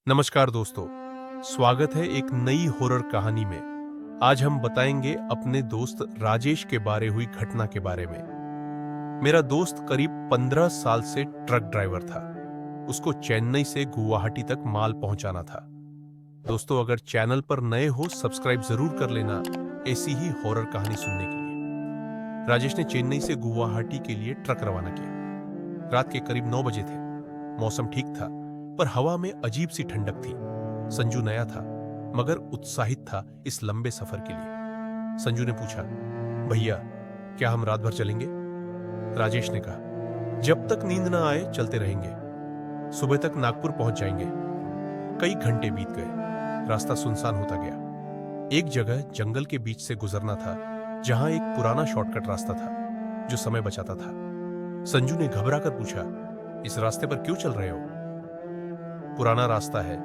नमस्कार दोस्तों, स्वागत है एक नई हॉरर कहानी में। आज हम बताएंगे अपने दोस्त राजेश के बारे हुई घटना के बारे में। मेरा दोस्त करीब 15 साल से ट्रक ड्राइवर था। उसको चेन्नई से गुवाहाटी तक माल पहुंचाना था। दोस्तों, अगर चैनल पर नए हो सब्सक्राइब जरूर कर लेना ऐसी ही हॉरर कहानी सुनने के लिए। राजेश ने चेन्नई से गुवाहाटी के लिए ट्रक रवाना किया। रात के करीब 9 बजे थे। मौसम ठीक था, पर हवा में अजीब सी ठंडक थी। संजू नया था, मगर उत्साहित था इस लंबे सफर के लिए। संजू ने पूछा, भैया क्या हम रात भर चलेंगे? राजेश ने कहा, जब तक नींद ना आए चलते रहेंगे। सुबह तक नागपुर पहुंच जाएंगे। कई घंटे बीत गए। रास्ता सुनसान होता गया। एक जगह जंगल के बीच से गुजरना था, जहां एक पुराना शॉर्टकट रास्ता था जो समय बचाता था। संजू ने घबरा कर पूछा, इस रास्ते पर क्यों चल रहे हो? पुराना रास्ता है,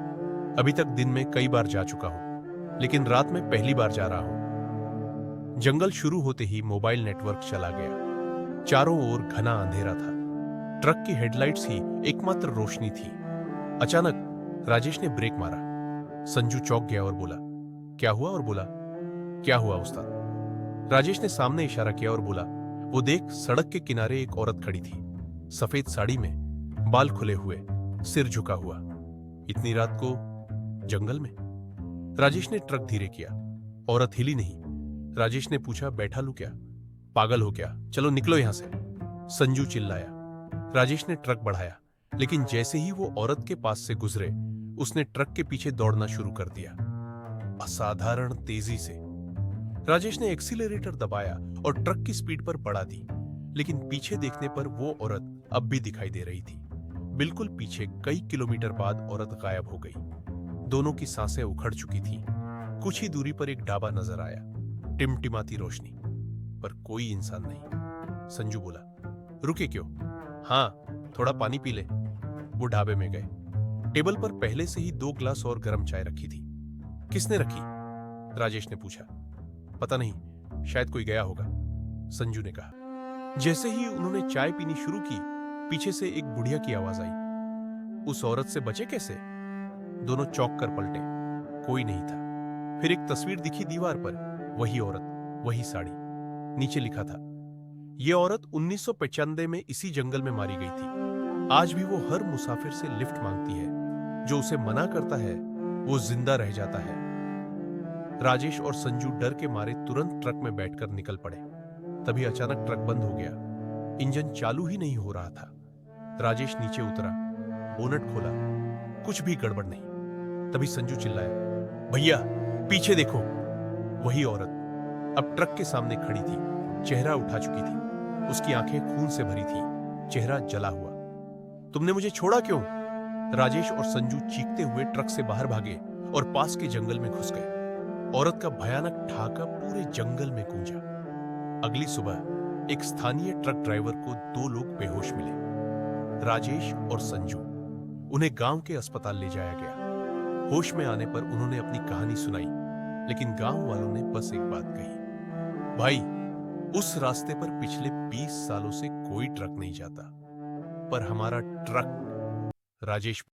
अभी तक दिन में कई बार जा चुका हूं, लेकिन रात में पहली बार जा रहा हूं। जंगल शुरू होते ही मोबाइल नेटवर्क चला गया। चारों ओर घना अंधेरा था। ट्रक की हेडलाइट्स ही एकमात्र रोशनी थी। अचानक राजेश ने ब्रेक मारा। संजू चौंक गया और बोला, क्या हुआ? और बोला, क्या हुआ उस्ताद? राजेश ने सामने इशारा किया और बोला, वो देख, सड़क के किनारे एक औरत खड़ी थी, सफेद साड़ी में, बाल खुले हुए, सिर झुका हुआ। इतनी रात को जंगल में? राजेश ने ट्रक धीरे किया। औरत हिली नहीं। राजेश ने पूछा, बैठा लूं क्या? पागल हो क्या? चलो निकलो यहां से। संजू चिल्लाया। राजेश ने ट्रक बढ़ाया, लेकिन जैसे ही वो औरत के पास से गुजरे, उसने ट्रक के पीछे दौड़ना शुरू कर दिया, असाधारण तेजी से। राजेश ने एक्सीलरेटर दबाया और ट्रक की स्पीड पर बढ़ा दी, लेकिन पीछे देखने पर वो औरत अब भी दिखाई दे रही थी। बिल्कुल पीछे। कई किलोमीटर बाद औरत गायब हो गई। दोनों की सांसें उखड़ चुकी थीं। कुछ ही दूरी पर एक ढाबा नजर आया, टिमटिमाती रोशनी, पर कोई इंसान नहीं। संजू बोला, रुके क्यों? हाँ, थोड़ा पानी पी ले। वो ढाबे में गए। टेबल पर पहले से ही 2 ग्लास और गर्म चाय रखी थी। किसने रखी? राजेश ने पूछा। पता नहीं, शायद कोई गया होगा, संजू ने कहा। जैसे ही उन्होंने चाय पीनी शुरू की, पीछे से एक बुढ़िया की आवाज आई। उस औरत से बचे कैसे? दोनों चौंक कर पलटे। कोई नहीं था। फिर एक तस्वीर दिखी दीवार पर। वही औरत, वही साड़ी। नीचे लिखा था, यह औरत 1995 में इसी जंगल में मारी गई थी। आज भी वो हर मुसाफिर से लिफ्ट मांगती है। जो उसे मना करता है वो जिंदा रह जाता है। राजेश और संजू डर के मारे तुरंत ट्रक में बैठकर निकल पड़े। तभी अचानक ट्रक बंद हो गया। इंजन चालू ही नहीं हो रहा था। राजेश नीचे उतरा, बोनट खोला, कुछ भी गड़बड़ नहीं। तभी संजू चिल्लाया, भैया पीछे देखो। वही औरत अब ट्रक के सामने खड़ी थी, चेहरा उठा चुकी थी। उसकी आंखें खून से भरी थी, चेहरा जला हुआ। तुमने मुझे छोड़ा क्यों? राजेश और संजू चीखते हुए ट्रक से बाहर भागे और पास के जंगल में घुस गए। औरत का भयानक ठहाका पूरे जंगल में गूंजा। अगली सुबह एक स्थानीय ट्रक ड्राइवर को 2 लोग बेहोश मिले, राजेश और संजू। उन्हें गांव के अस्पताल ले जाया गया। होश में आने पर उन्होंने अपनी कहानी सुनाई, लेकिन गांव वालों ने बस एक बात कही, भाई उस रास्ते पर पिछले 20 सालों से कोई ट्रक नहीं जाता, पर हमारा ट्रक। राजेश